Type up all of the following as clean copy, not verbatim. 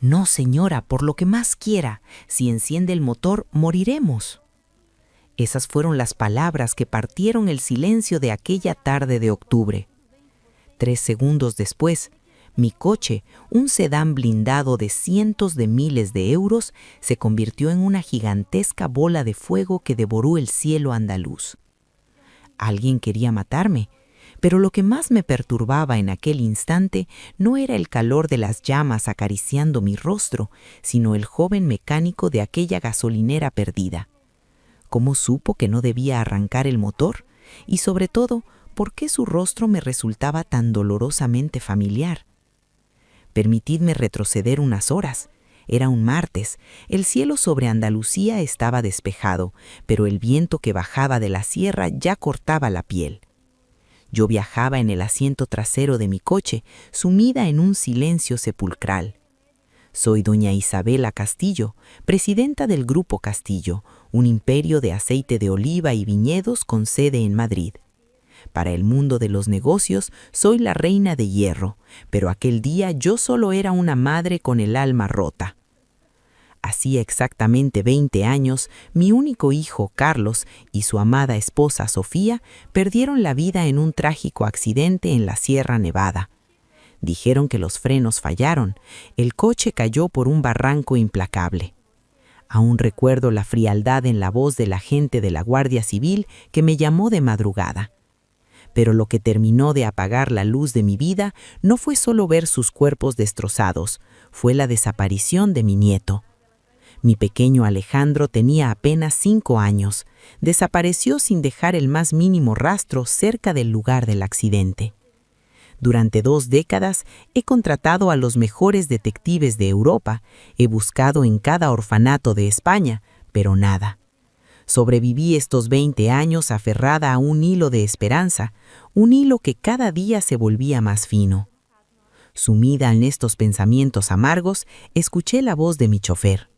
No, señora, por lo que más quiera, si enciende el motor, moriremos. Esas fueron las palabras que partieron el silencio de aquella tarde de octubre. 3 segundos después, mi coche, un sedán blindado de cientos de miles de euros, se convirtió en una gigantesca bola de fuego que devoró el cielo andaluz. Alguien quería matarme, pero lo que más me perturbaba en aquel instante no era el calor de las llamas acariciando mi rostro, sino el joven mecánico de aquella gasolinera perdida. ¿Cómo supo que no debía arrancar el motor? Y sobre todo, ¿por qué su rostro me resultaba tan dolorosamente familiar? Permitidme retroceder unas horas. Era un martes, el cielo sobre Andalucía estaba despejado, pero el viento que bajaba de la sierra ya cortaba la piel. Yo viajaba en el asiento trasero de mi coche, sumida en un silencio sepulcral. Soy doña Isabela Castillo, presidenta del Grupo Castillo, un imperio de aceite de oliva y viñedos con sede en Madrid. Para el mundo de los negocios soy la reina de hierro, pero aquel día yo solo era una madre con el alma rota. Hacía exactamente 20 años, mi único hijo, Carlos, y su amada esposa, Sofía, perdieron la vida en un trágico accidente en la Sierra Nevada. Dijeron que los frenos fallaron, el coche cayó por un barranco implacable. Aún recuerdo la frialdad en la voz del agente de la Guardia Civil que me llamó de madrugada. Pero lo que terminó de apagar la luz de mi vida no fue solo ver sus cuerpos destrozados, fue la desaparición de mi nieto. Mi pequeño Alejandro tenía apenas 5 años. Desapareció sin dejar el más mínimo rastro cerca del lugar del accidente. Durante 2 décadas he contratado a los mejores detectives de Europa, he buscado en cada orfanato de España, pero nada. Sobreviví estos 20 años aferrada a un hilo de esperanza, un hilo que cada día se volvía más fino. Sumida en estos pensamientos amargos, escuché la voz de mi chofer.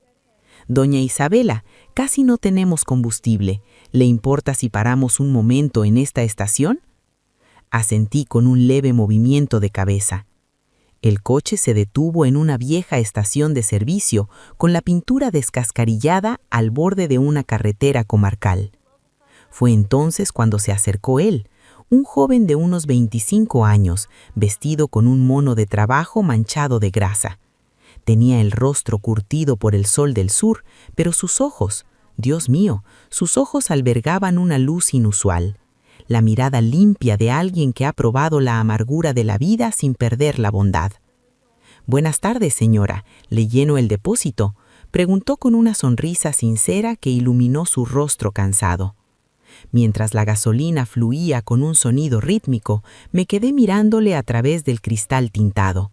«Doña Isabela, casi no tenemos combustible. ¿Le importa si paramos un momento en esta estación?» Asentí con un leve movimiento de cabeza. El coche se detuvo en una vieja estación de servicio con la pintura descascarillada al borde de una carretera comarcal. Fue entonces cuando se acercó él, un joven de unos 25 años, vestido con un mono de trabajo manchado de grasa. Tenía el rostro curtido por el sol del sur, pero sus ojos, Dios mío, sus ojos albergaban una luz inusual. La mirada limpia de alguien que ha probado la amargura de la vida sin perder la bondad. «Buenas tardes, señora. ¿Le lleno el depósito?», preguntó con una sonrisa sincera que iluminó su rostro cansado. Mientras la gasolina fluía con un sonido rítmico, me quedé mirándole a través del cristal tintado.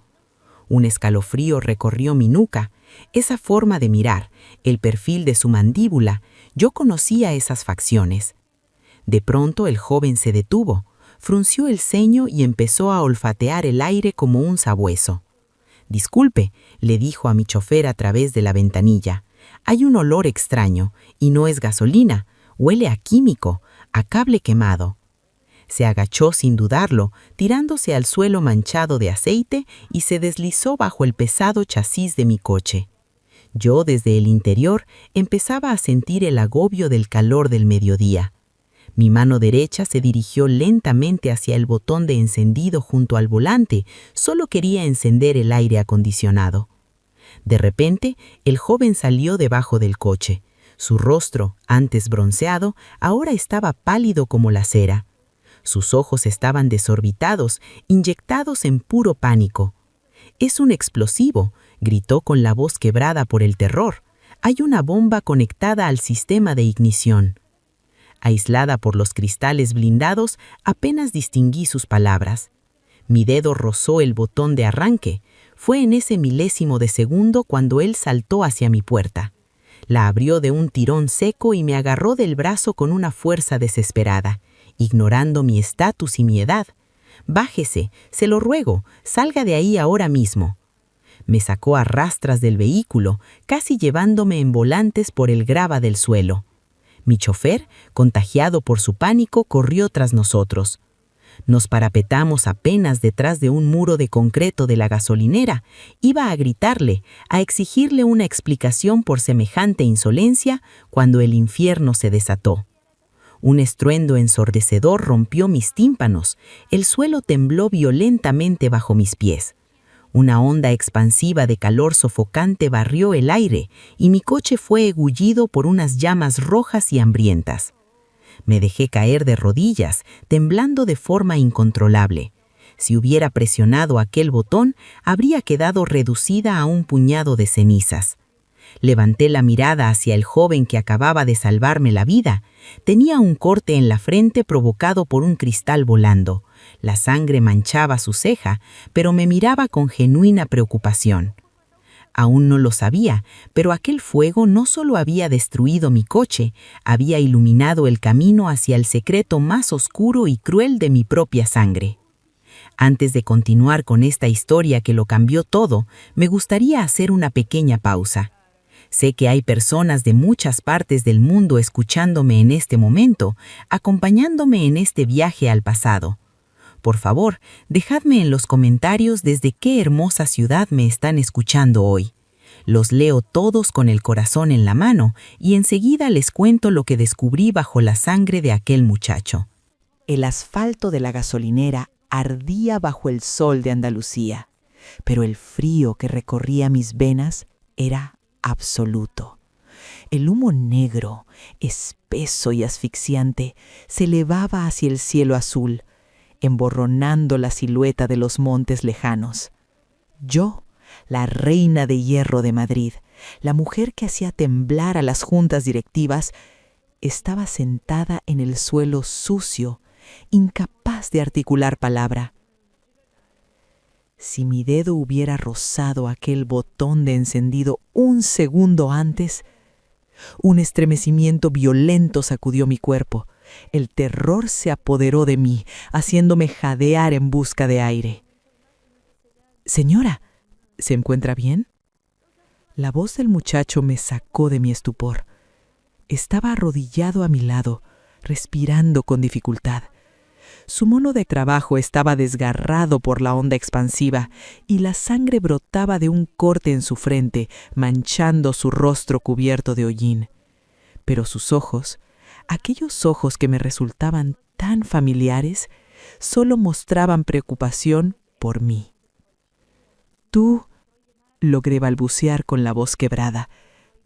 Un escalofrío recorrió mi nuca. Esa forma de mirar, el perfil de su mandíbula, yo conocía esas facciones. De pronto el joven se detuvo, frunció el ceño y empezó a olfatear el aire como un sabueso. «Disculpe», le dijo a mi chofer a través de la ventanilla. «Hay un olor extraño, y no es gasolina, huele a químico, a cable quemado». Se agachó sin dudarlo, tirándose al suelo manchado de aceite y se deslizó bajo el pesado chasis de mi coche. Yo, desde el interior, empezaba a sentir el agobio del calor del mediodía. Mi mano derecha se dirigió lentamente hacia el botón de encendido junto al volante, solo quería encender el aire acondicionado. De repente, el joven salió debajo del coche. Su rostro, antes bronceado, ahora estaba pálido como la cera. Sus ojos estaban desorbitados, inyectados en puro pánico. «Es un explosivo», gritó con la voz quebrada por el terror. «Hay una bomba conectada al sistema de ignición». Aislada por los cristales blindados, apenas distinguí sus palabras. Mi dedo rozó el botón de arranque. Fue en ese milésimo de segundo cuando él saltó hacia mi puerta. La abrió de un tirón seco y me agarró del brazo con una fuerza desesperada, ignorando mi estatus y mi edad. «Bájese, se lo ruego, salga de ahí ahora mismo». Me sacó a rastras del vehículo, casi llevándome en volantes por el grava del suelo. Mi chofer, contagiado por su pánico, corrió tras nosotros. Nos parapetamos apenas detrás de un muro de concreto de la gasolinera. Iba a gritarle, a exigirle una explicación por semejante insolencia, cuando el infierno se desató. Un estruendo ensordecedor rompió mis tímpanos. El suelo tembló violentamente bajo mis pies. Una onda expansiva de calor sofocante barrió el aire y mi coche fue engullido por unas llamas rojas y hambrientas. Me dejé caer de rodillas, temblando de forma incontrolable. Si hubiera presionado aquel botón, habría quedado reducida a un puñado de cenizas. Levanté la mirada hacia el joven que acababa de salvarme la vida. Tenía un corte en la frente provocado por un cristal volando. La sangre manchaba su ceja, pero me miraba con genuina preocupación. Aún no lo sabía, pero aquel fuego no solo había destruido mi coche, había iluminado el camino hacia el secreto más oscuro y cruel de mi propia sangre. Antes de continuar con esta historia que lo cambió todo, me gustaría hacer una pequeña pausa. Sé que hay personas de muchas partes del mundo escuchándome en este momento, acompañándome en este viaje al pasado. Por favor, dejadme en los comentarios desde qué hermosa ciudad me están escuchando hoy. Los leo todos con el corazón en la mano y enseguida les cuento lo que descubrí bajo la sangre de aquel muchacho. El asfalto de la gasolinera ardía bajo el sol de Andalucía, pero el frío que recorría mis venas era absoluto. El humo negro, espeso y asfixiante, se elevaba hacia el cielo azul, emborronando la silueta de los montes lejanos. Yo, la reina de hierro de Madrid, la mujer que hacía temblar a las juntas directivas, estaba sentada en el suelo sucio, incapaz de articular palabra. Si mi dedo hubiera rozado aquel botón de encendido un segundo antes, un estremecimiento violento sacudió mi cuerpo. El terror se apoderó de mí, haciéndome jadear en busca de aire. «Señora, ¿se encuentra bien?». La voz del muchacho me sacó de mi estupor. Estaba arrodillado a mi lado, respirando con dificultad. Su mono de trabajo estaba desgarrado por la onda expansiva y la sangre brotaba de un corte en su frente, manchando su rostro cubierto de hollín. Pero sus ojos, aquellos ojos que me resultaban tan familiares, solo mostraban preocupación por mí. «Tú», logré balbucear con la voz quebrada,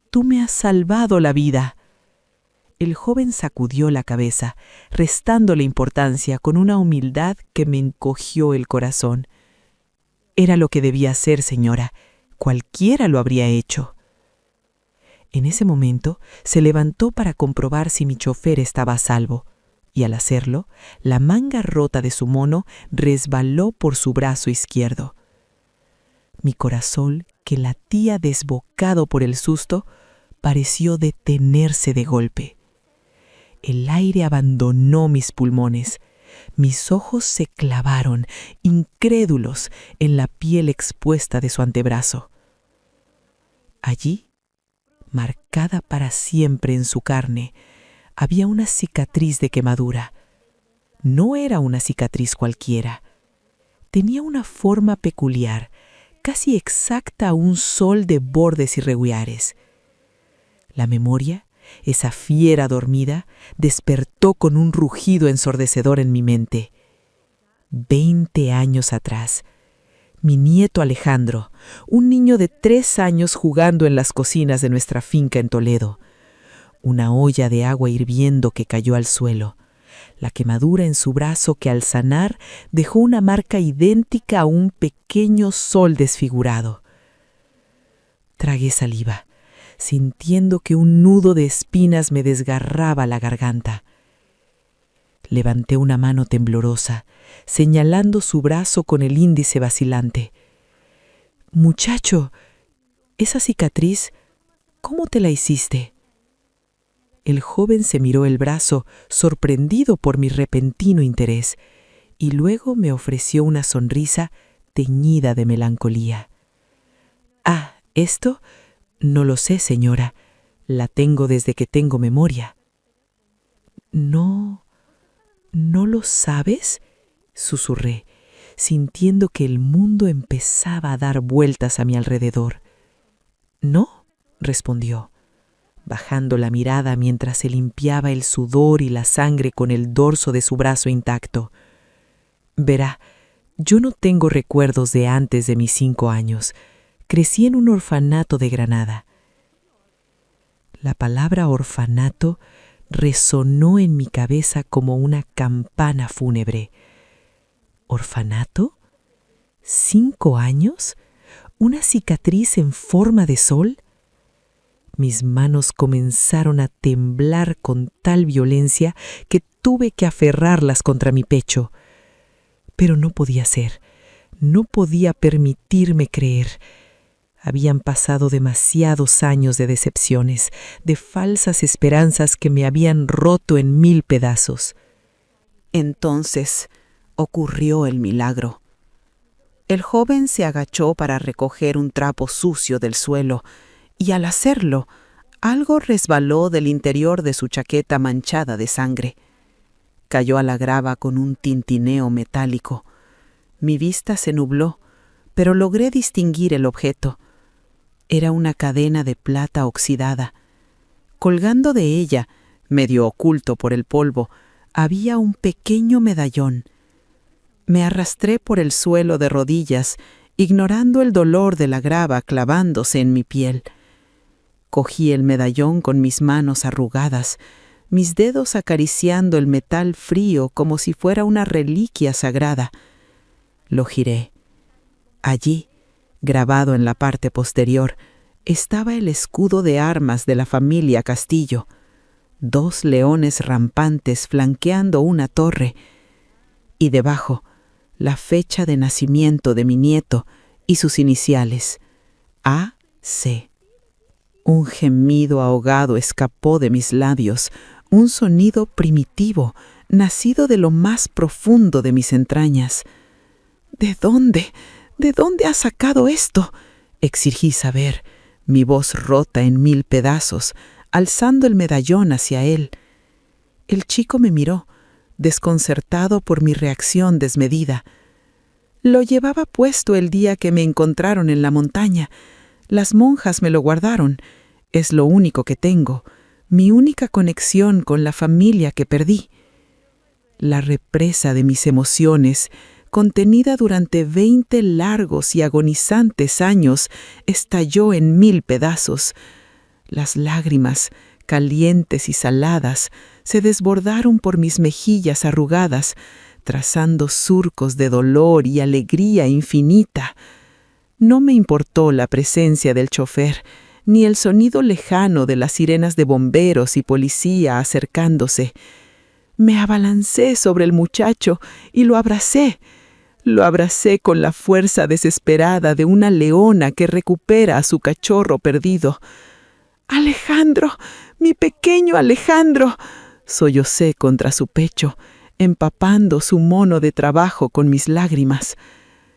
«tú me has salvado la vida». El joven sacudió la cabeza, restándole importancia con una humildad que me encogió el corazón. «Era lo que debía hacer, señora. Cualquiera lo habría hecho». En ese momento se levantó para comprobar si mi chofer estaba a salvo, y al hacerlo, la manga rota de su mono resbaló por su brazo izquierdo. Mi corazón, que latía desbocado por el susto, pareció detenerse de golpe. El aire abandonó mis pulmones. Mis ojos se clavaron, incrédulos, en la piel expuesta de su antebrazo. Allí, marcada para siempre en su carne, había una cicatriz de quemadura. No era una cicatriz cualquiera. Tenía una forma peculiar, casi exacta a un sol de bordes irregulares. La memoria, esa fiera dormida, despertó con un rugido ensordecedor en mi mente. 20 años atrás, mi nieto Alejandro, un niño de 3 años jugando en las cocinas de nuestra finca en Toledo. Una olla de agua hirviendo que cayó al suelo. La quemadura en su brazo que al sanar dejó una marca idéntica a un pequeño sol desfigurado. Tragué saliva, sintiendo que un nudo de espinas me desgarraba la garganta. Levanté una mano temblorosa, señalando su brazo con el índice vacilante. «Muchacho, esa cicatriz, ¿cómo te la hiciste?». El joven se miró el brazo, sorprendido por mi repentino interés, y luego me ofreció una sonrisa teñida de melancolía. «Ah, esto, no lo sé, señora. La tengo desde que tengo memoria». ¿No lo sabes?», susurré, sintiendo que el mundo empezaba a dar vueltas a mi alrededor. «No», respondió, bajando la mirada mientras se limpiaba el sudor y la sangre con el dorso de su brazo intacto. «Verá, yo no tengo recuerdos de antes de mis 5 años. Crecí en un orfanato de Granada». La palabra orfanato resonó en mi cabeza como una campana fúnebre. ¿Orfanato? ¿5 años? ¿Una cicatriz en forma de sol? Mis manos comenzaron a temblar con tal violencia que tuve que aferrarlas contra mi pecho. Pero no podía ser, no podía permitirme creer. Habían pasado demasiados años de decepciones, de falsas esperanzas que me habían roto en 1000 pedazos. Entonces ocurrió el milagro. El joven se agachó para recoger un trapo sucio del suelo y al hacerlo, algo resbaló del interior de su chaqueta manchada de sangre. Cayó a la grava con un tintineo metálico. Mi vista se nubló, pero logré distinguir el objeto. Era una cadena de plata oxidada. Colgando de ella, medio oculto por el polvo, había un pequeño medallón. Me arrastré por el suelo de rodillas, ignorando el dolor de la grava clavándose en mi piel. Cogí el medallón con mis manos arrugadas, mis dedos acariciando el metal frío como si fuera una reliquia sagrada. Lo giré. Allí, grabado en la parte posterior, estaba el escudo de armas de la familia Castillo, 2 leones rampantes flanqueando una torre, y debajo, la fecha de nacimiento de mi nieto y sus iniciales, A.C. Un gemido ahogado escapó de mis labios, un sonido primitivo, nacido de lo más profundo de mis entrañas. ¿De dónde has sacado esto?», exigí saber, mi voz rota en 1000 pedazos, alzando el medallón hacia él. El chico me miró, desconcertado por mi reacción desmedida. «Lo llevaba puesto el día que me encontraron en la montaña. Las monjas me lo guardaron. Es lo único que tengo, mi única conexión con la familia que perdí». La represa de mis emociones, contenida durante 20 largos y agonizantes años, estalló en 1000 pedazos. Las lágrimas, calientes y saladas, se desbordaron por mis mejillas arrugadas, trazando surcos de dolor y alegría infinita. No me importó la presencia del chofer, ni el sonido lejano de las sirenas de bomberos y policía acercándose. Me abalancé sobre el muchacho y lo abracé. Lo abracé con la fuerza desesperada de una leona que recupera a su cachorro perdido. «Alejandro, mi pequeño Alejandro», sollocé contra su pecho, empapando su mono de trabajo con mis lágrimas.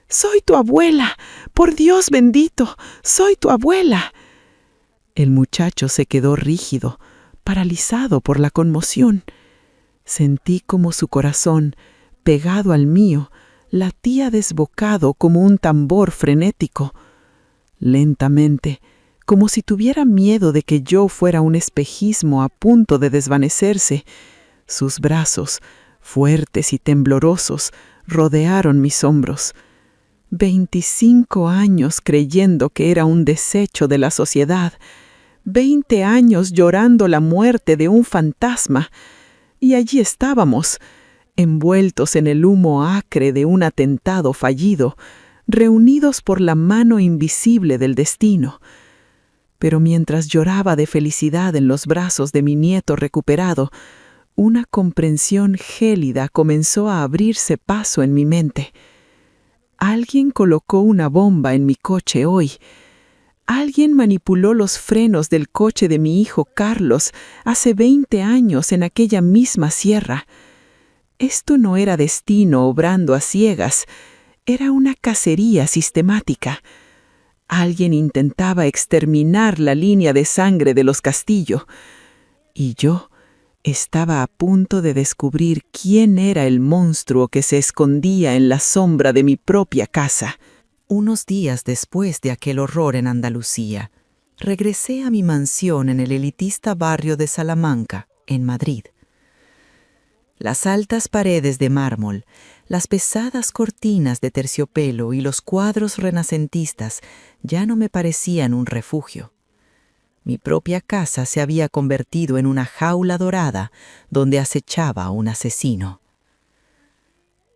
«Soy tu abuela, por Dios bendito, soy tu abuela». El muchacho se quedó rígido, paralizado por la conmoción. Sentí como su corazón, pegado al mío, latía desbocado como un tambor frenético. Lentamente, como si tuviera miedo de que yo fuera un espejismo a punto de desvanecerse, sus brazos, fuertes y temblorosos, rodearon mis hombros. 25 años creyendo que era un desecho de la sociedad, 20 años llorando la muerte de un fantasma, y allí estábamos, envueltos en el humo acre de un atentado fallido, reunidos por la mano invisible del destino. Pero mientras lloraba de felicidad en los brazos de mi nieto recuperado, una comprensión gélida comenzó a abrirse paso en mi mente. Alguien colocó una bomba en mi coche hoy. Alguien manipuló los frenos del coche de mi hijo Carlos hace 20 años en aquella misma sierra. Esto no era destino obrando a ciegas, era una cacería sistemática. Alguien intentaba exterminar la línea de sangre de los Castillo. Y yo, Estaba a punto de descubrir quién era el monstruo que se escondía en la sombra de mi propia casa. Unos días después de aquel horror en Andalucía, regresé a mi mansión en el elitista barrio de Salamanca, en Madrid. Las altas paredes de mármol, las pesadas cortinas de terciopelo y los cuadros renacentistas ya no me parecían un refugio. Mi propia casa se había convertido en una jaula dorada donde acechaba a un asesino.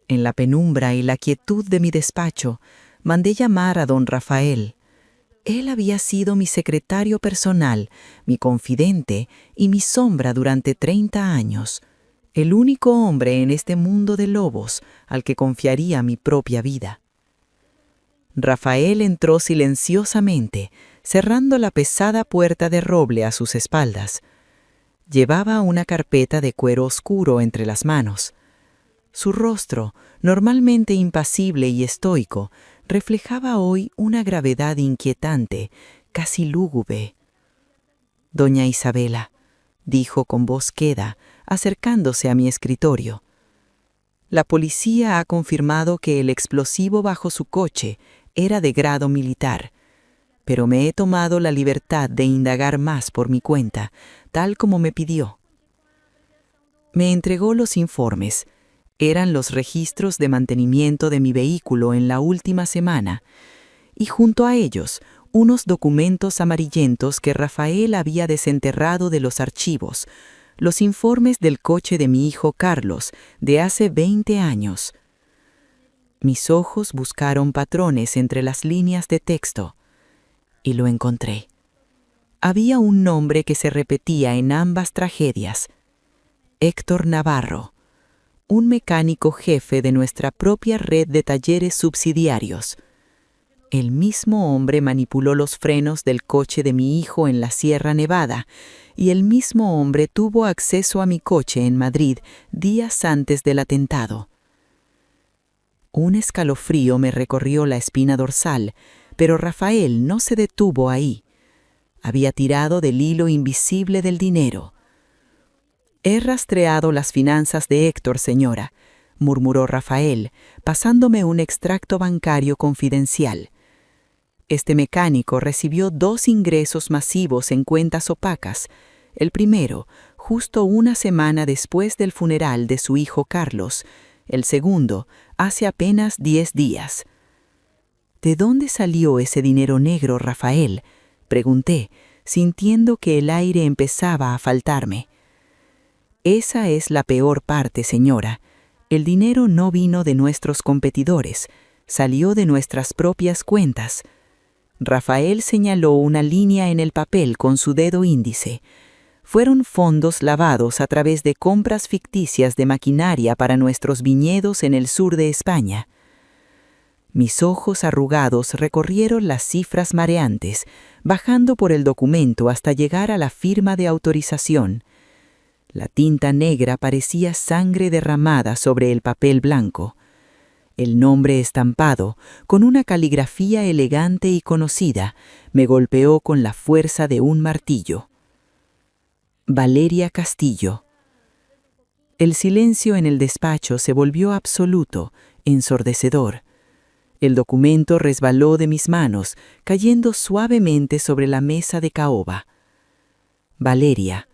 En la penumbra y la quietud de mi despacho, mandé llamar a don Rafael. Él había sido mi secretario personal, mi confidente y mi sombra durante 30 años, el único hombre en este mundo de lobos al que confiaría mi propia vida. Rafael entró silenciosamente, cerrando la pesada puerta de roble a sus espaldas. Llevaba una carpeta de cuero oscuro entre las manos. Su rostro, normalmente impasible y estoico, reflejaba hoy una gravedad inquietante, casi lúgubre. «Doña Isabela», dijo con voz queda, acercándose a mi escritorio. «La policía ha confirmado que el explosivo bajo su coche era de grado militar, pero me he tomado la libertad de indagar más por mi cuenta, tal como me pidió». Me entregó los informes. Eran los registros de mantenimiento de mi vehículo en la última semana, y junto a ellos unos documentos amarillentos que Rafael había desenterrado de los archivos, los informes del coche de mi hijo Carlos, de hace 20 años. Mis ojos buscaron patrones entre las líneas de texto, y lo encontré. Había un nombre que se repetía en ambas tragedias: Héctor Navarro, un mecánico jefe de nuestra propia red de talleres subsidiarios. El mismo hombre manipuló los frenos del coche de mi hijo en la Sierra Nevada, y el mismo hombre tuvo acceso a mi coche en Madrid días antes del atentado. Un escalofrío me recorrió la espina dorsal, pero Rafael no se detuvo ahí. Había tirado del hilo invisible del dinero. «He rastreado las finanzas de Héctor, señora», murmuró Rafael, pasándome un extracto bancario confidencial. Este mecánico recibió 2 ingresos masivos en cuentas opacas. El primero, justo una semana después del funeral de su hijo Carlos. El segundo, hace apenas 10 días. «¿De dónde salió ese dinero negro, Rafael?», pregunté, sintiendo que el aire empezaba a faltarme. «Esa es la peor parte, señora. El dinero no vino de nuestros competidores, salió de nuestras propias cuentas». Rafael señaló una línea en el papel con su dedo índice. Fueron fondos lavados a través de compras ficticias de maquinaria para nuestros viñedos en el sur de España. Mis ojos arrugados recorrieron las cifras mareantes, bajando por el documento hasta llegar a la firma de autorización. La tinta negra parecía sangre derramada sobre el papel blanco. El nombre estampado, con una caligrafía elegante y conocida, me golpeó con la fuerza de un martillo. Valeria Castillo. El silencio en el despacho se volvió absoluto, ensordecedor. El documento resbaló de mis manos, cayendo suavemente sobre la mesa de caoba. Valeria,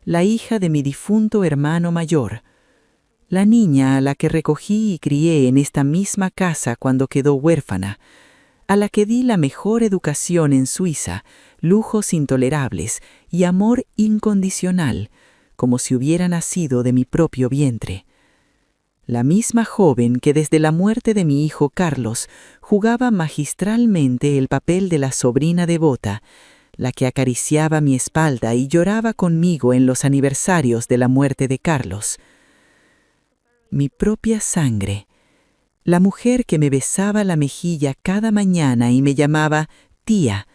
la hija de mi difunto hermano mayor, la niña a la que recogí y crié en esta misma casa cuando quedó huérfana, a la que di la mejor educación en Suiza, lujos intolerables y amor incondicional, como si hubiera nacido de mi propio vientre. La misma joven que desde la muerte de mi hijo Carlos jugaba magistralmente el papel de la sobrina devota, la que acariciaba mi espalda y lloraba conmigo en los aniversarios de la muerte de Carlos. Mi propia sangre, la mujer que me besaba la mejilla cada mañana y me llamaba tía,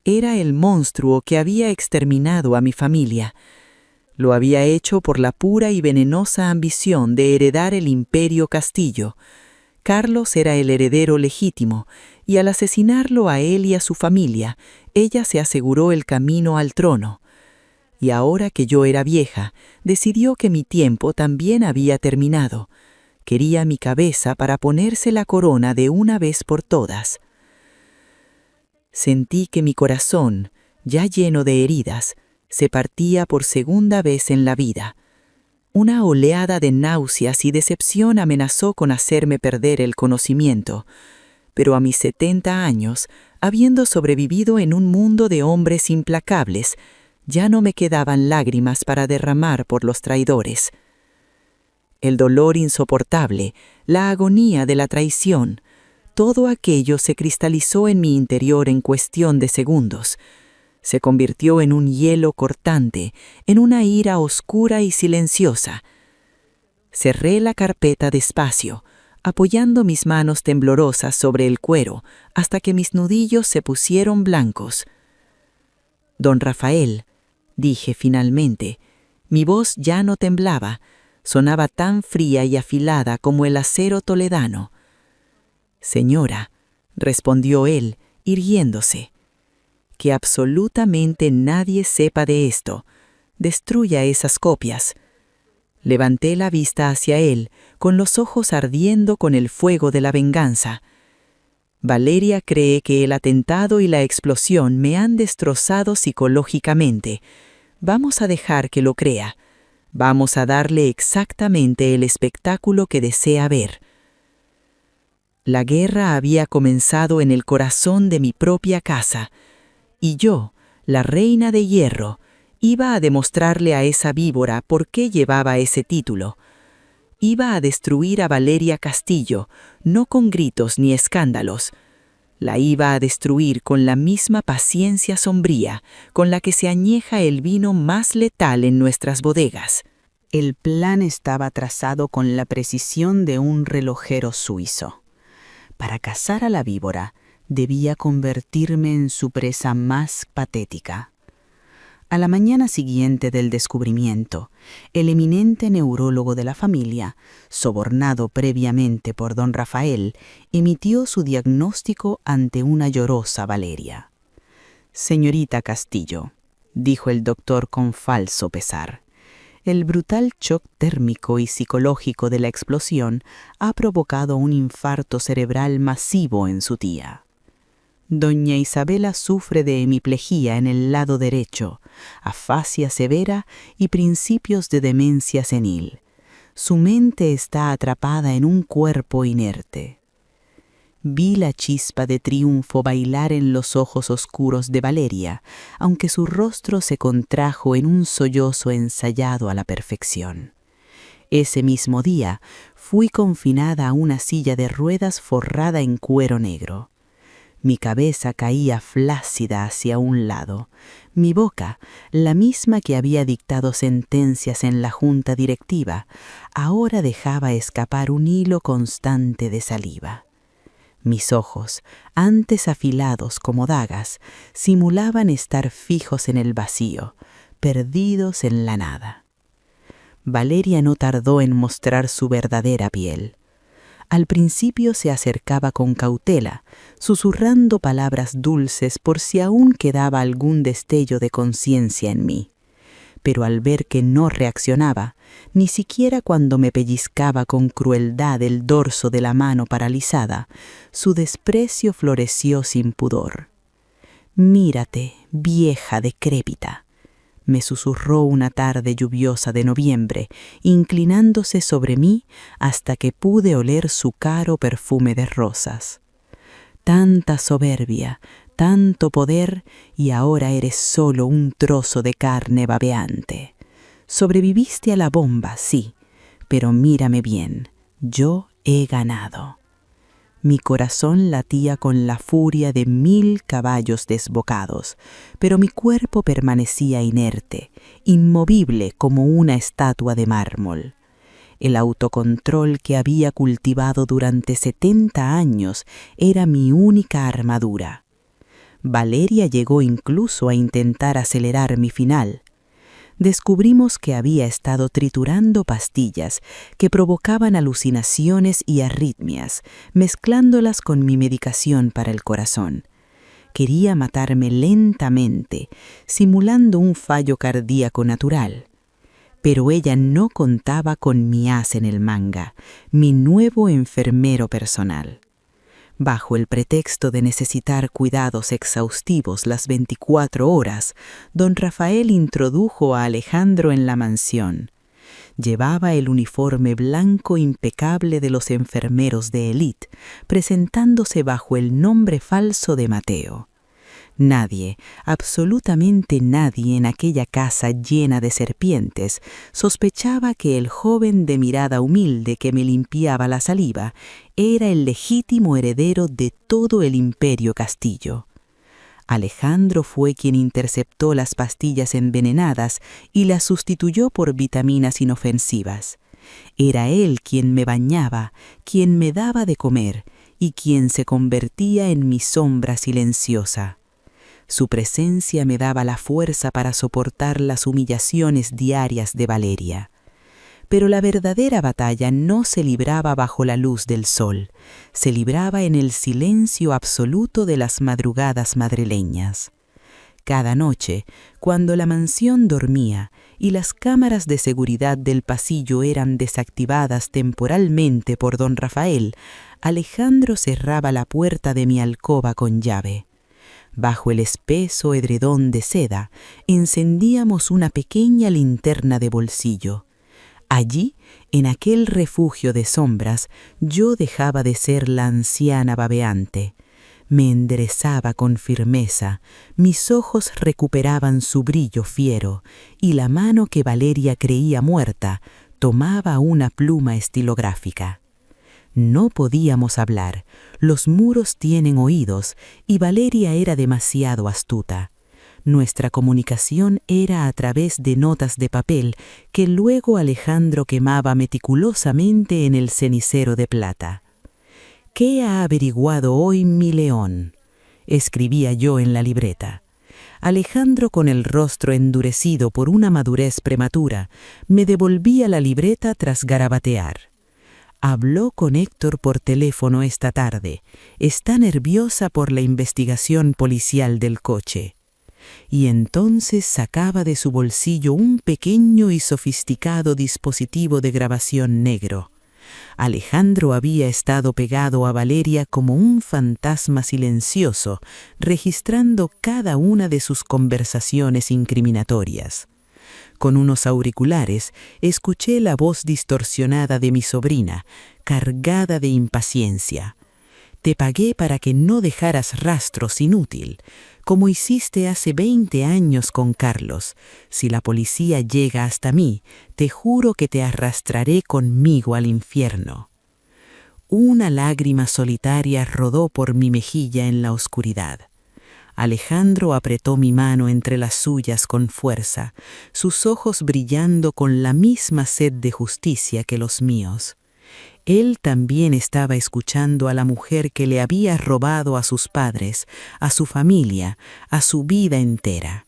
era el monstruo que había exterminado a mi familia. Lo había hecho por la pura y venenosa ambición de heredar el imperio Castillo. Carlos era el heredero legítimo, y al asesinarlo a él y a su familia, ella se aseguró el camino al trono. y ahora que yo era vieja, decidió que mi tiempo también había terminado. Quería mi cabeza para ponerse la corona de una vez por todas. Sentí que mi corazón, ya lleno de heridas, se partía por segunda vez en la vida. Una oleada de náuseas y decepción amenazó con hacerme perder el conocimiento, pero a mis 70 años, habiendo sobrevivido en un mundo de hombres implacables, ya no me quedaban lágrimas para derramar por los traidores. El dolor insoportable, la agonía de la traición, todo aquello se cristalizó en mi interior en cuestión de segundos. Se convirtió en un hielo cortante, en una ira oscura y silenciosa. Cerré la carpeta despacio, apoyando mis manos temblorosas sobre el cuero, hasta que mis nudillos se pusieron blancos. «Don Rafael», dije finalmente, mi voz ya no temblaba, sonaba tan fría y afilada como el acero toledano. «Señora», respondió él, irguiéndose, «que absolutamente nadie sepa de esto. Destruya esas copias». Levanté la vista hacia él, con los ojos ardiendo con el fuego de la venganza. «Valeria cree que el atentado y la explosión me han destrozado psicológicamente. Vamos a dejar que lo crea. Vamos a darle exactamente el espectáculo que desea ver». La guerra había comenzado en el corazón de mi propia casa, y yo, la reina de hierro, iba a demostrarle a esa víbora por qué llevaba ese título. Iba a destruir a Valeria Castillo, no con gritos ni escándalos. La iba a destruir con la misma paciencia sombría con la que se añeja el vino más letal en nuestras bodegas. El plan estaba trazado con la precisión de un relojero suizo. Para cazar a la víbora, debía convertirme en su presa más patética. A la mañana siguiente del descubrimiento, el eminente neurólogo de la familia, sobornado previamente por don Rafael, emitió su diagnóstico ante una llorosa Valeria. «Señorita Castillo», dijo el doctor con falso pesar, «el brutal shock térmico y psicológico de la explosión ha provocado un infarto cerebral masivo en su tía. Doña Isabela sufre de hemiplegia en el lado derecho, afasia severa y principios de demencia senil. Su mente está atrapada en un cuerpo inerte». Vi la chispa de triunfo bailar en los ojos oscuros de Valeria, aunque su rostro se contrajo en un sollozo ensayado a la perfección. Ese mismo día fui confinada a una silla de ruedas forrada en cuero negro. Mi cabeza caía flácida hacia un lado. Mi boca, la misma que había dictado sentencias en la junta directiva, ahora dejaba escapar un hilo constante de saliva. Mis ojos, antes afilados como dagas, simulaban estar fijos en el vacío, perdidos en la nada. Valeria no tardó en mostrar su verdadera piel. Al principio se acercaba con cautela, susurrando palabras dulces por si aún quedaba algún destello de conciencia en mí. Pero al ver que no reaccionaba, ni siquiera cuando me pellizcaba con crueldad el dorso de la mano paralizada, su desprecio floreció sin pudor. «Mírate, vieja decrépita», me susurró una tarde lluviosa de noviembre, inclinándose sobre mí hasta que pude oler su caro perfume de rosas. «Tanta soberbia, tanto poder, y ahora eres solo un trozo de carne babeante. Sobreviviste a la bomba, sí, pero mírame bien, yo he ganado». Mi corazón latía con la furia de 1000 caballos desbocados, pero mi cuerpo permanecía inerte, inmovible como una estatua de mármol. El autocontrol que había cultivado durante 70 años era mi única armadura. Valeria llegó incluso a intentar acelerar mi final. Descubrimos que había estado triturando pastillas que provocaban alucinaciones y arritmias, mezclándolas con mi medicación para el corazón. Quería matarme lentamente, simulando un fallo cardíaco natural. Pero ella no contaba con mi as en el manga, mi nuevo enfermero personal. Bajo el pretexto de necesitar cuidados exhaustivos las 24 horas, don Rafael introdujo a Alejandro en la mansión. Llevaba el uniforme blanco impecable de los enfermeros de élite, presentándose bajo el nombre falso de Mateo. Nadie, absolutamente nadie en aquella casa llena de serpientes, sospechaba que el joven de mirada humilde que me limpiaba la saliva era el legítimo heredero de todo el imperio Castillo. Alejandro fue quien interceptó las pastillas envenenadas y las sustituyó por vitaminas inofensivas. Era él quien me bañaba, quien me daba de comer y quien se convertía en mi sombra silenciosa. Su presencia me daba la fuerza para soportar las humillaciones diarias de Valeria. Pero la verdadera batalla no se libraba bajo la luz del sol, se libraba en el silencio absoluto de las madrugadas madrileñas. Cada noche, cuando la mansión dormía y las cámaras de seguridad del pasillo eran desactivadas temporalmente por don Rafael, Alejandro cerraba la puerta de mi alcoba con llave. Bajo el espeso edredón de seda, encendíamos una pequeña linterna de bolsillo. Allí, en aquel refugio de sombras, yo dejaba de ser la anciana babeante. Me enderezaba con firmeza, mis ojos recuperaban su brillo fiero, y la mano que Valeria creía muerta tomaba una pluma estilográfica. No podíamos hablar, los muros tienen oídos, y Valeria era demasiado astuta. Nuestra comunicación era a través de notas de papel que luego Alejandro quemaba meticulosamente en el cenicero de plata. ¿Qué ha averiguado hoy mi león?, escribía yo en la libreta. Alejandro, con el rostro endurecido por una madurez prematura, me devolvía la libreta tras garabatear. Habló con Héctor por teléfono esta tarde. Está nerviosa por la investigación policial del coche. Y entonces sacaba de su bolsillo un pequeño y sofisticado dispositivo de grabación negro. Alejandro había estado pegado a Valeria como un fantasma silencioso, registrando cada una de sus conversaciones incriminatorias. Con unos auriculares escuché la voz distorsionada de mi sobrina, cargada de impaciencia. Te pagué para que no dejaras rastros, inútil, como hiciste hace 20 años con Carlos. Si la policía llega hasta mí, te juro que te arrastraré conmigo al infierno. Una lágrima solitaria rodó por mi mejilla en la oscuridad. Alejandro apretó mi mano entre las suyas con fuerza, sus ojos brillando con la misma sed de justicia que los míos. Él también estaba escuchando a la mujer que le había robado a sus padres, a su familia, a su vida entera.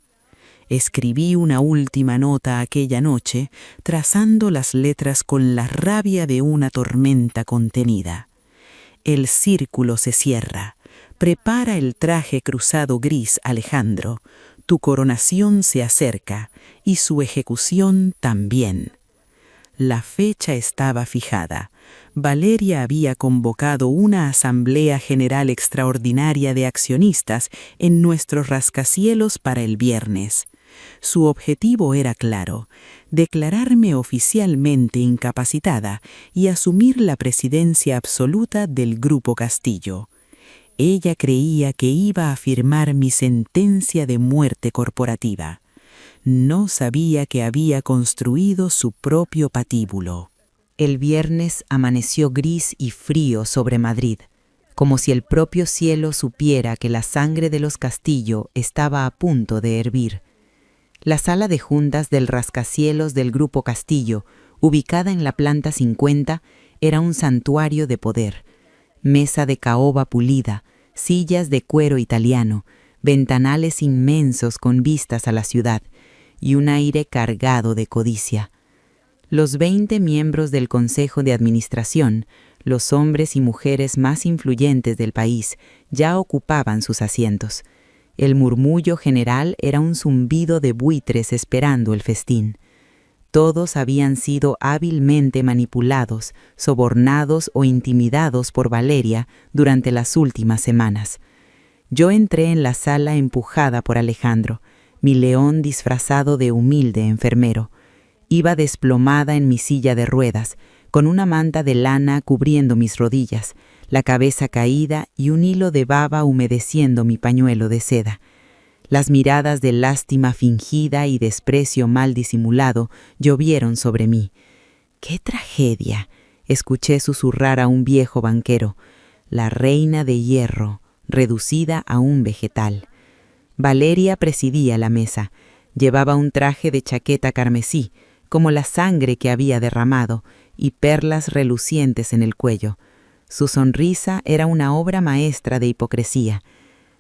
Escribí una última nota aquella noche, trazando las letras con la rabia de una tormenta contenida. El círculo se cierra. Prepara el traje cruzado gris, Alejandro. Tu coronación se acerca, y su ejecución también. La fecha estaba fijada. Valeria había convocado una asamblea general extraordinaria de accionistas en nuestros rascacielos para el viernes. Su objetivo era claro: declararme oficialmente incapacitada y asumir la presidencia absoluta del Grupo Castillo. Ella creía que iba a firmar mi sentencia de muerte corporativa. No sabía que había construido su propio patíbulo. El viernes amaneció gris y frío sobre Madrid, como si el propio cielo supiera que la sangre de los Castillo estaba a punto de hervir. La sala de juntas del rascacielos del Grupo Castillo, ubicada en la planta 50, era un santuario de poder. Mesa de caoba pulida, sillas de cuero italiano, ventanales inmensos con vistas a la ciudad y un aire cargado de codicia. Los 20 miembros del Consejo de Administración, Los hombres y mujeres más influyentes del país ya ocupaban sus asientos. El murmullo general era un zumbido de buitres esperando el festín. Todos habían sido hábilmente manipulados, sobornados o intimidados por Valeria durante las últimas semanas. Yo entré en la sala empujada por Alejandro, mi león disfrazado de humilde enfermero. Iba desplomada en mi silla de ruedas, con una manta de lana cubriendo mis rodillas, la cabeza caída y un hilo de baba humedeciendo mi pañuelo de seda. Las miradas de lástima fingida y desprecio mal disimulado llovieron sobre mí. ¡Qué tragedia!, escuché susurrar a un viejo banquero. La reina de hierro, reducida a un vegetal. Valeria presidía la mesa. Llevaba un traje de chaqueta carmesí, como la sangre que había derramado, y perlas relucientes en el cuello. Su sonrisa era una obra maestra de hipocresía.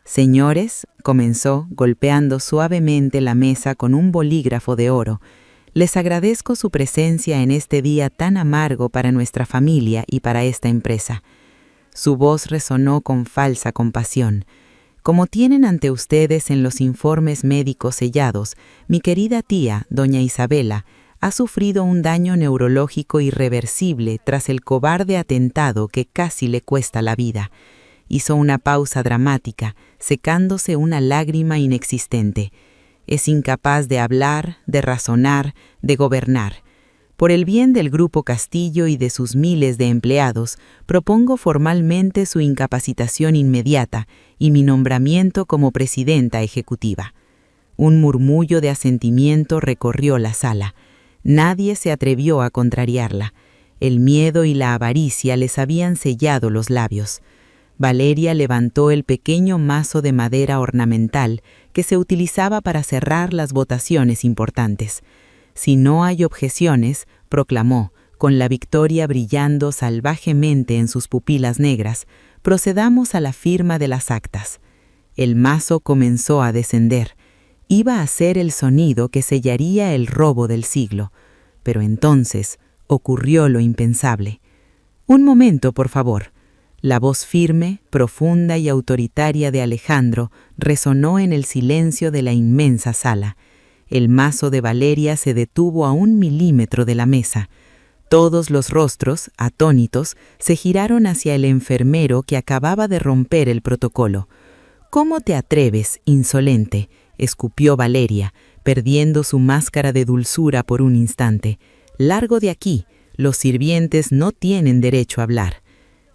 «Señores», comenzó, golpeando suavemente la mesa con un bolígrafo de oro, «les agradezco su presencia en este día tan amargo para nuestra familia y para esta empresa». Su voz resonó con falsa compasión. «Como tienen ante ustedes en los informes médicos sellados, mi querida tía, doña Isabela, ha sufrido un daño neurológico irreversible tras el cobarde atentado que casi le cuesta la vida». Hizo una pausa dramática, secándose una lágrima inexistente. Es incapaz de hablar, de razonar, de gobernar. Por el bien del Grupo Castillo y de sus miles de empleados, propongo formalmente su incapacitación inmediata y mi nombramiento como presidenta ejecutiva. Un murmullo de asentimiento recorrió la sala. Nadie se atrevió a contrariarla. El miedo y la avaricia les habían sellado los labios. Valeria levantó el pequeño mazo de madera ornamental que se utilizaba para cerrar las votaciones importantes. «Si no hay objeciones», proclamó, con la victoria brillando salvajemente en sus pupilas negras, «procedamos a la firma de las actas». El mazo comenzó a descender. Iba a ser el sonido que sellaría el robo del siglo. Pero entonces ocurrió lo impensable. «Un momento, por favor». La voz firme, profunda y autoritaria de Alejandro resonó en el silencio de la inmensa sala. El mazo de Valeria se detuvo a 1 milímetro de la mesa. Todos los rostros, atónitos, se giraron hacia el enfermero que acababa de romper el protocolo. «¿Cómo te atreves, insolente?», escupió Valeria, perdiendo su máscara de dulzura por un instante. «Largo de aquí, los sirvientes no tienen derecho a hablar».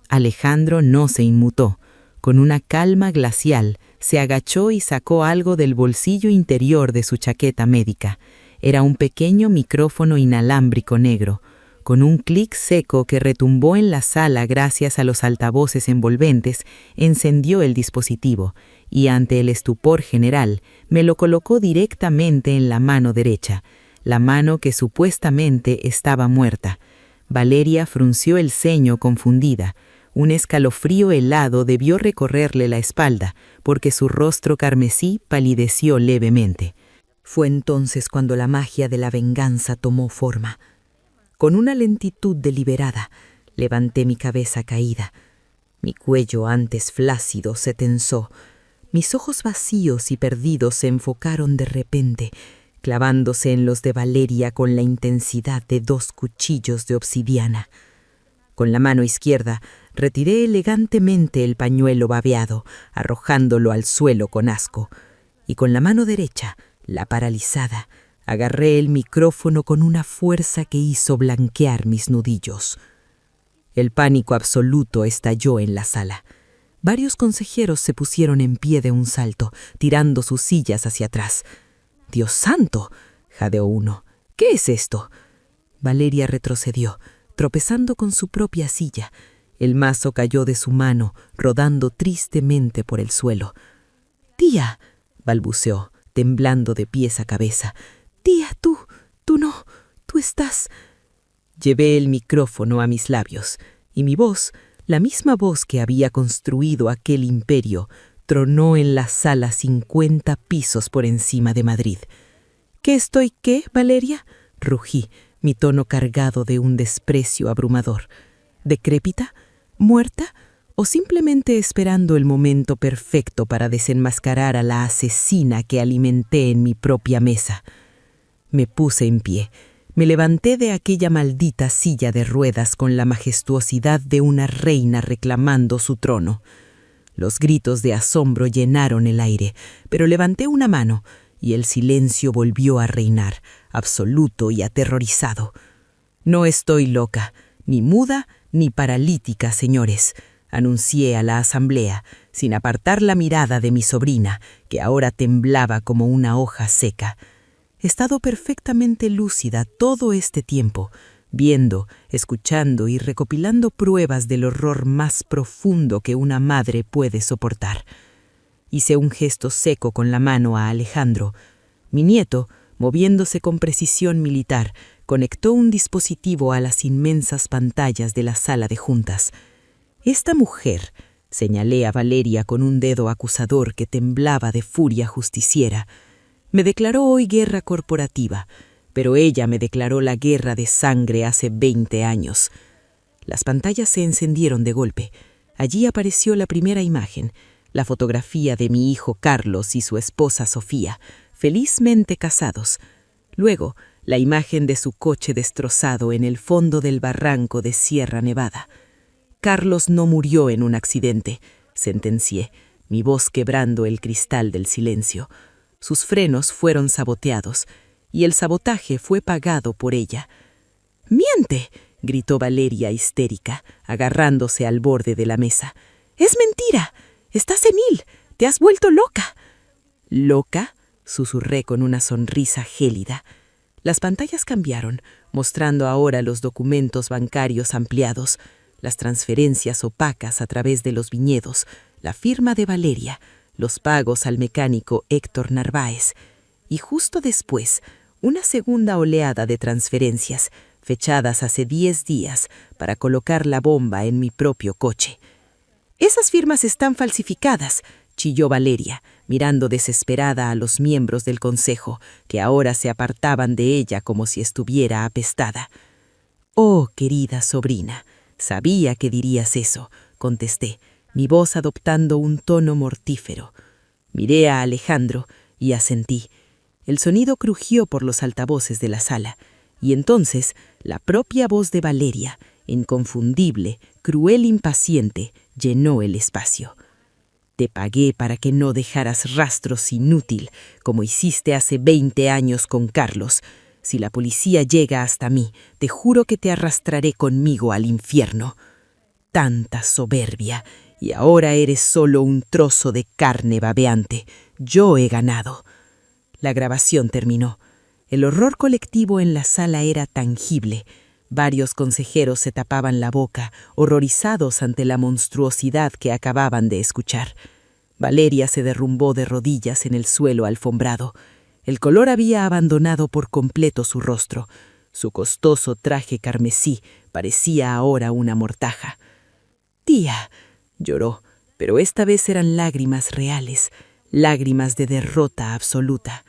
Alejandro no se inmutó. Con una calma glacial, se agachó y sacó algo del bolsillo interior de su chaqueta médica. Era un pequeño micrófono inalámbrico negro. Con un clic seco que retumbó en la sala gracias a los altavoces envolventes, encendió el dispositivo y, ante el estupor general, me lo colocó directamente en la mano derecha, la mano que supuestamente estaba muerta. Valeria frunció el ceño confundida. Un escalofrío helado debió recorrerle la espalda, porque su rostro carmesí palideció levemente. Fue entonces cuando la magia de la venganza tomó forma. Con una lentitud deliberada, levanté mi cabeza caída. Mi cuello, antes flácido, se tensó. Mis ojos vacíos y perdidos se enfocaron de repente, clavándose en los de Valeria con la intensidad de 2 cuchillos de obsidiana. Con la mano izquierda, retiré elegantemente el pañuelo babeado, arrojándolo al suelo con asco, y con la mano derecha, la paralizada, agarré el micrófono con una fuerza que hizo blanquear mis nudillos. El pánico absoluto estalló en la sala. Varios consejeros se pusieron en pie de un salto, tirando sus sillas hacia atrás. «¡Dios santo!», jadeó uno. «¿Qué es esto?». Valeria retrocedió, tropezando con su propia silla. El mazo cayó de su mano, rodando tristemente por el suelo. «Tía», balbuceó, temblando de pies a cabeza. «Tía, tú no, tú estás...». Llevé el micrófono a mis labios, y mi voz, la misma voz que había construido aquel imperio, tronó en la sala 50 pisos por encima de Madrid. «¿Qué estoy qué, Valeria?», rugí, mi tono cargado de un desprecio abrumador. ¿Decrépita? ¿Muerta? ¿O simplemente esperando el momento perfecto para desenmascarar a la asesina que alimenté en mi propia mesa? Me puse en pie. Me levanté de aquella maldita silla de ruedas con la majestuosidad de una reina reclamando su trono. Los gritos de asombro llenaron el aire, pero levanté una mano y el silencio volvió a reinar, absoluto y aterrorizado. No estoy loca, ni muda, ni paralítica, señores, anuncié a la asamblea, sin apartar la mirada de mi sobrina, que ahora temblaba como una hoja seca. He estado perfectamente lúcida todo este tiempo, viendo, escuchando y recopilando pruebas del horror más profundo que una madre puede soportar. Hice un gesto seco con la mano a Alejandro. Mi nieto, moviéndose con precisión militar, conectó un dispositivo a las inmensas pantallas de la sala de juntas. Esta mujer, señalé a Valeria con un dedo acusador que temblaba de furia justiciera, me declaró hoy guerra corporativa, pero ella me declaró la guerra de sangre hace 20 años. Las pantallas se encendieron de golpe. Allí apareció la primera imagen, la fotografía de mi hijo Carlos y su esposa Sofía, felizmente casados. Luego, la imagen de su coche destrozado en el fondo del barranco de Sierra Nevada. Carlos no murió en un accidente, sentencié, mi voz quebrando el cristal del silencio. Sus frenos fueron saboteados, y el sabotaje fue pagado por ella. «¡Miente!», gritó Valeria histérica, agarrándose al borde de la mesa. «¡Es mentira! ¡Estás senil! ¡Te has vuelto loca!». «¿Loca?», susurré con una sonrisa gélida. Las pantallas cambiaron, mostrando ahora los documentos bancarios ampliados, las transferencias opacas a través de los viñedos, la firma de Valeria, los pagos al mecánico Héctor Narváez, y justo después, una segunda oleada de transferencias, fechadas hace 10 días, para colocar la bomba en mi propio coche. «Esas firmas están falsificadas», chilló Valeria, mirando desesperada a los miembros del consejo, que ahora se apartaban de ella como si estuviera apestada. «Oh, querida sobrina, sabía que dirías eso», contesté, mi voz adoptando un tono mortífero. Miré a Alejandro y asentí. El sonido crujió por los altavoces de la sala, y entonces la propia voz de Valeria, inconfundible, cruel, impaciente, llenó el espacio. «Te pagué para que no dejaras rastros, inútil, como hiciste hace 20 años con Carlos. Si la policía llega hasta mí, te juro que te arrastraré conmigo al infierno». «Tanta soberbia, y ahora eres solo un trozo de carne babeante. Yo he ganado». La grabación terminó. El horror colectivo en la sala era tangible. Varios consejeros se tapaban la boca, horrorizados ante la monstruosidad que acababan de escuchar. Valeria se derrumbó de rodillas en el suelo alfombrado. El color había abandonado por completo su rostro. Su costoso traje carmesí parecía ahora una mortaja. «Tía», lloró, pero esta vez eran lágrimas reales, lágrimas de derrota absoluta.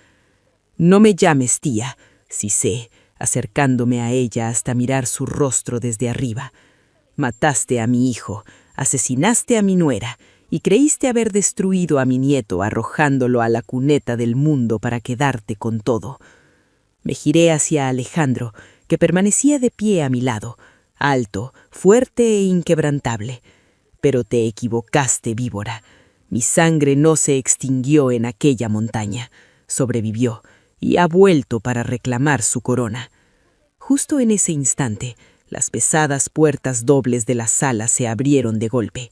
«No me llames tía», sisé, acercándome a ella hasta mirar su rostro desde arriba. «Mataste a mi hijo, asesinaste a mi nuera y creíste haber destruido a mi nieto arrojándolo a la cuneta del mundo para quedarte con todo». Me giré hacia Alejandro, que permanecía de pie a mi lado, alto, fuerte e inquebrantable. «Pero te equivocaste, víbora. Mi sangre no se extinguió en aquella montaña. Sobrevivió y ha vuelto para reclamar su corona». Justo en ese instante, las pesadas puertas dobles de la sala se abrieron de golpe.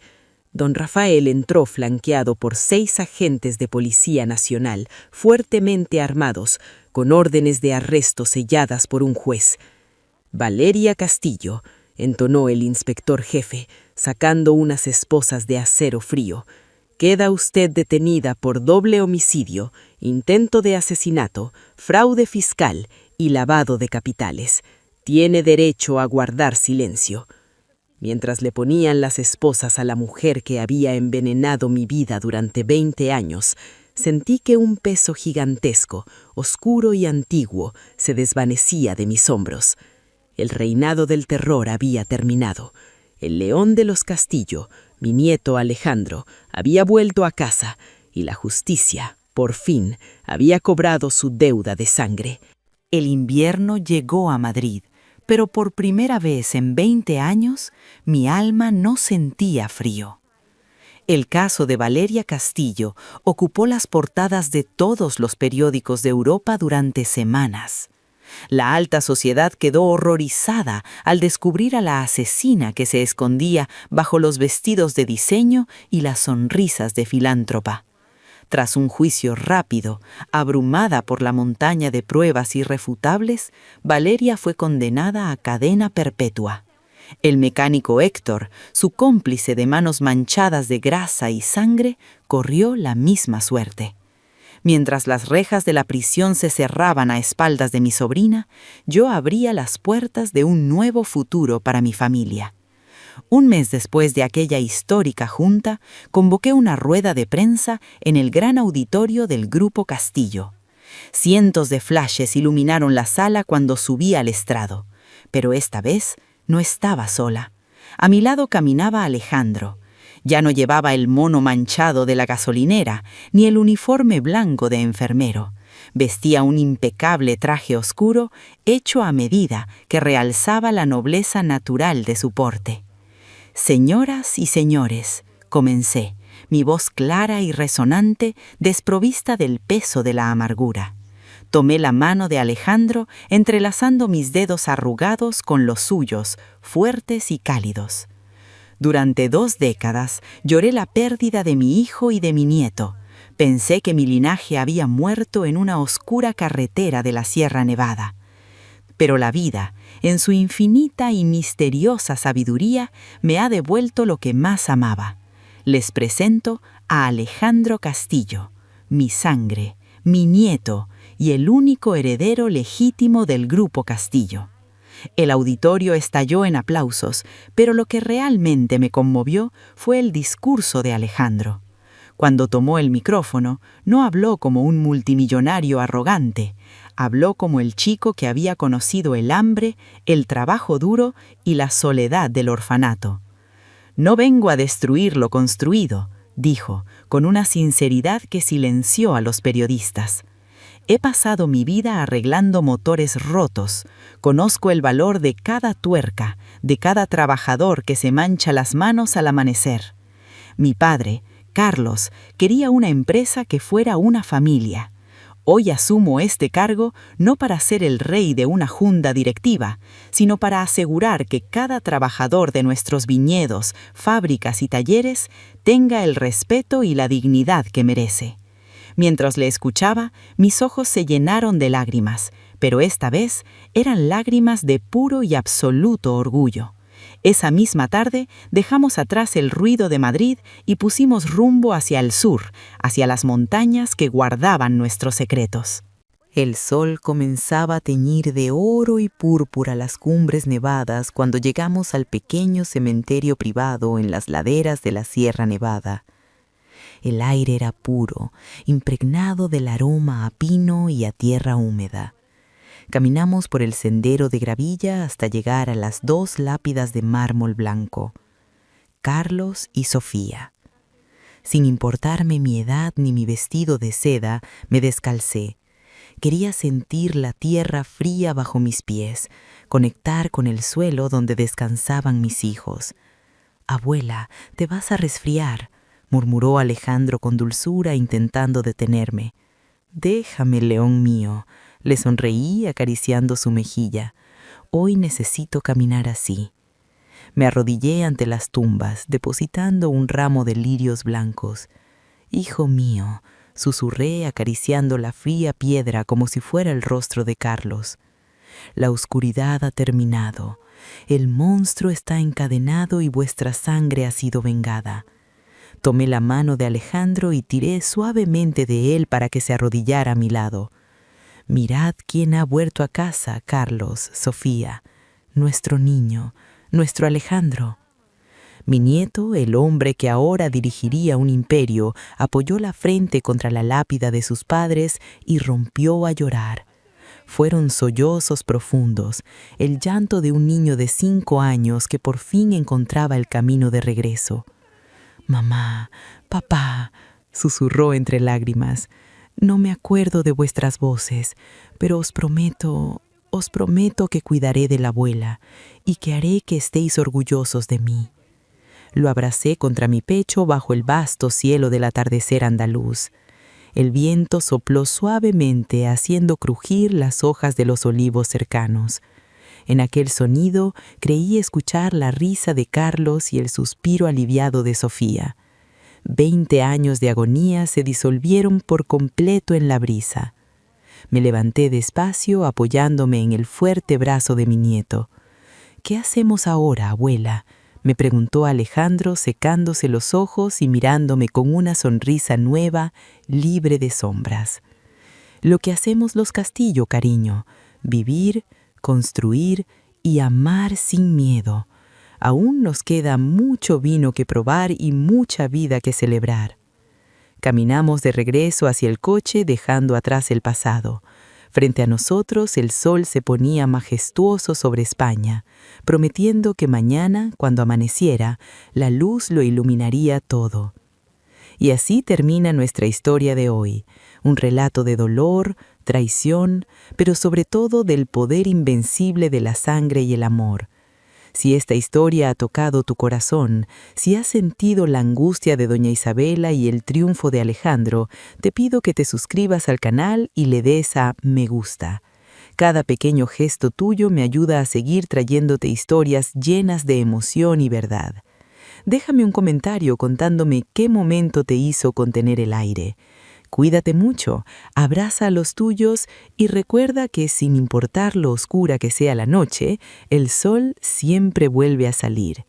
Don Rafael entró flanqueado por 6 agentes de Policía Nacional, fuertemente armados, con órdenes de arresto selladas por un juez. «Valeria Castillo», entonó el inspector jefe, sacando unas esposas de acero frío. «Queda usted detenida por doble homicidio, intento de asesinato, fraude fiscal y lavado de capitales. Tiene derecho a guardar silencio». Mientras le ponían las esposas a la mujer que había envenenado mi vida durante 20 años, sentí que un peso gigantesco, oscuro y antiguo, se desvanecía de mis hombros. El reinado del terror había terminado. El león de los Castillo, mi nieto Alejandro, había vuelto a casa y la justicia, por fin, había cobrado su deuda de sangre. El invierno llegó a Madrid, pero por primera vez en 20 años mi alma no sentía frío. El caso de Valeria Castillo ocupó las portadas de todos los periódicos de Europa durante semanas. La alta sociedad quedó horrorizada al descubrir a la asesina que se escondía bajo los vestidos de diseño y las sonrisas de filántropa. Tras un juicio rápido, abrumada por la montaña de pruebas irrefutables, Valeria fue condenada a cadena perpetua. El mecánico Héctor, su cómplice de manos manchadas de grasa y sangre, corrió la misma suerte. Mientras las rejas de la prisión se cerraban a espaldas de mi sobrina, yo abría las puertas de un nuevo futuro para mi familia. Un mes después de aquella histórica junta, convoqué una rueda de prensa en el gran auditorio del Grupo Castillo. Cientos de flashes iluminaron la sala cuando subí al estrado, pero esta vez no estaba sola. A mi lado caminaba Alejandro. Ya no llevaba el mono manchado de la gasolinera, ni el uniforme blanco de enfermero. Vestía un impecable traje oscuro, hecho a medida, que realzaba la nobleza natural de su porte. «Señoras y señores», comencé, mi voz clara y resonante, desprovista del peso de la amargura. Tomé la mano de Alejandro, entrelazando mis dedos arrugados con los suyos, fuertes y cálidos. Durante 2 décadas lloré la pérdida de mi hijo y de mi nieto. Pensé que mi linaje había muerto en una oscura carretera de la Sierra Nevada. Pero la vida, en su infinita y misteriosa sabiduría, me ha devuelto lo que más amaba. Les presento a Alejandro Castillo, mi sangre, mi nieto y el único heredero legítimo del Grupo Castillo. El auditorio estalló en aplausos, pero lo que realmente me conmovió fue el discurso de Alejandro. Cuando tomó el micrófono, no habló como un multimillonario arrogante, habló como el chico que había conocido el hambre, el trabajo duro y la soledad del orfanato. «No vengo a destruir lo construido», dijo, con una sinceridad que silenció a los periodistas. «He pasado mi vida arreglando motores rotos. Conozco el valor de cada tuerca, de cada trabajador que se mancha las manos al amanecer. Mi padre, Carlos, quería una empresa que fuera una familia. Hoy asumo este cargo no para ser el rey de una junta directiva, sino para asegurar que cada trabajador de nuestros viñedos, fábricas y talleres tenga el respeto y la dignidad que merece». Mientras le escuchaba, mis ojos se llenaron de lágrimas, pero esta vez eran lágrimas de puro y absoluto orgullo. Esa misma tarde dejamos atrás el ruido de Madrid y pusimos rumbo hacia el sur, hacia las montañas que guardaban nuestros secretos. El sol comenzaba a teñir de oro y púrpura las cumbres nevadas cuando llegamos al pequeño cementerio privado en las laderas de la Sierra Nevada. El aire era puro, impregnado del aroma a pino y a tierra húmeda. Caminamos por el sendero de gravilla hasta llegar a las 2 lápidas de mármol blanco, Carlos y Sofía. Sin importarme mi edad ni mi vestido de seda, me descalcé. Quería sentir la tierra fría bajo mis pies, conectar con el suelo donde descansaban mis hijos. «Abuela, te vas a resfriar», murmuró Alejandro con dulzura intentando detenerme. «Déjame, león mío», le sonreí acariciando su mejilla. «Hoy necesito caminar así». Me arrodillé ante las tumbas, depositando un ramo de lirios blancos. «Hijo mío», susurré acariciando la fría piedra como si fuera el rostro de Carlos. «La oscuridad ha terminado. El monstruo está encadenado y vuestra sangre ha sido vengada». Tomé la mano de Alejandro y tiré suavemente de él para que se arrodillara a mi lado. «Mirad quién ha vuelto a casa, Carlos, Sofía, nuestro niño, nuestro Alejandro». Mi nieto, el hombre que ahora dirigiría un imperio, apoyó la frente contra la lápida de sus padres y rompió a llorar. Fueron sollozos profundos, el llanto de un niño de 5 años que por fin encontraba el camino de regreso. «Mamá, papá», susurró entre lágrimas, «no me acuerdo de vuestras voces, pero os prometo que cuidaré de la abuela y que haré que estéis orgullosos de mí». Lo abracé contra mi pecho bajo el vasto cielo del atardecer andaluz. El viento sopló suavemente, haciendo crujir las hojas de los olivos cercanos. En aquel sonido creí escuchar la risa de Carlos y el suspiro aliviado de Sofía. 20 años de agonía se disolvieron por completo en la brisa. Me levanté despacio apoyándome en el fuerte brazo de mi nieto. «¿Qué hacemos ahora, abuela?», me preguntó Alejandro secándose los ojos y mirándome con una sonrisa nueva, libre de sombras. «Lo que hacemos los Castillo, cariño, vivir, construir y amar sin miedo. Aún nos queda mucho vino que probar y mucha vida que celebrar». Caminamos de regreso hacia el coche dejando atrás el pasado. Frente a nosotros el sol se ponía majestuoso sobre España, prometiendo que mañana, cuando amaneciera, la luz lo iluminaría todo. Y así termina nuestra historia de hoy, un relato de dolor, traición, pero sobre todo del poder invencible de la sangre y el amor. Si esta historia ha tocado tu corazón, si has sentido la angustia de doña Isabela y el triunfo de Alejandro, te pido que te suscribas al canal y le des a me gusta. Cada pequeño gesto tuyo me ayuda a seguir trayéndote historias llenas de emoción y verdad. Déjame un comentario contándome qué momento te hizo contener el aire. Cuídate mucho, abraza a los tuyos y recuerda que sin importar lo oscura que sea la noche, el sol siempre vuelve a salir.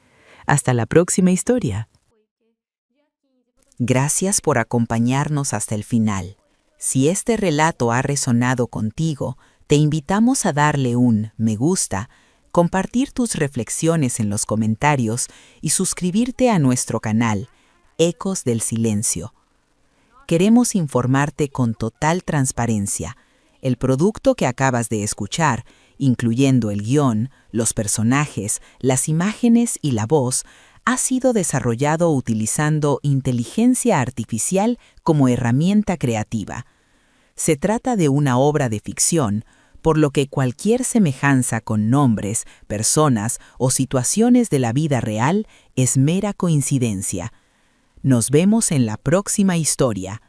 Hasta la próxima historia. Gracias por acompañarnos hasta el final. Si este relato ha resonado contigo, te invitamos a darle un me gusta, compartir tus reflexiones en los comentarios y suscribirte a nuestro canal, Ecos del Silencio. Queremos informarte con total transparencia. El producto que acabas de escuchar, incluyendo el guión, los personajes, las imágenes y la voz, ha sido desarrollado utilizando inteligencia artificial como herramienta creativa. Se trata de una obra de ficción, por lo que cualquier semejanza con nombres, personas o situaciones de la vida real es mera coincidencia. Nos vemos en la próxima historia.